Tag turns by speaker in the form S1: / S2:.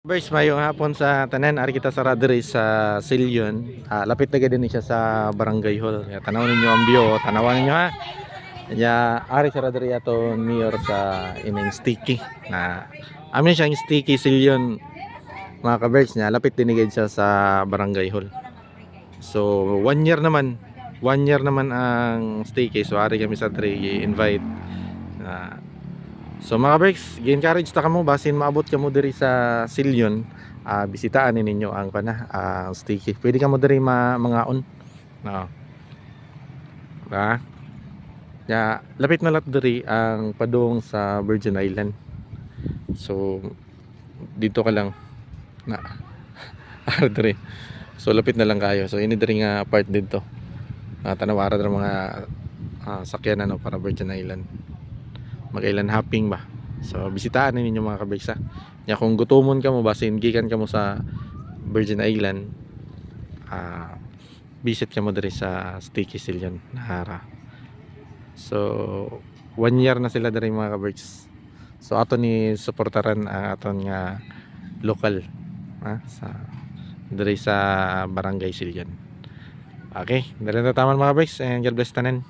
S1: Boys, mayong hapon sa tanan. Ari kita sa Radre sa Silyon. Lapit na din siya sa Barangay Hall. Kaya tanawan ninyo ang view, tanawan ninyo ha. Kaya ari sa Radre ato mayor sa ining sticky na amin siyang sticky Silyon mga ka-birds niya. Lapit din siya sa Barangay Hall. So 1 year naman. 1 year naman ang sticky. So ari kami sa Radre i-invite na so mga breaks, gi-encourage ta kamo basin maabot kamo diri sa Silyon, bisitaan ninyo ang sticky. Pwede kamo diri mangaon. No. Ba? Ya, lapit na lat diri ang padung sa Virgin Island. So dito ka lang na diri. So lapit na lang kayo. So ini diri nga part dito. Tanawara ra mga sakyanan no para Virgin Island. Mag-island hopping ba. So bisitaan ninyo mga kabigsa. Ya kung gutomon ka mo basin gikan ka mo sa Virgin Island, visit ka mo diri sa Sticky Silyon Nahara. So 1 year na sila diri mga kabigs. So ato ni suportaran ang aton nga lokal sa diri sa Barangay Silyon. Okay, dali na taman mga kabigs and God bless tanan.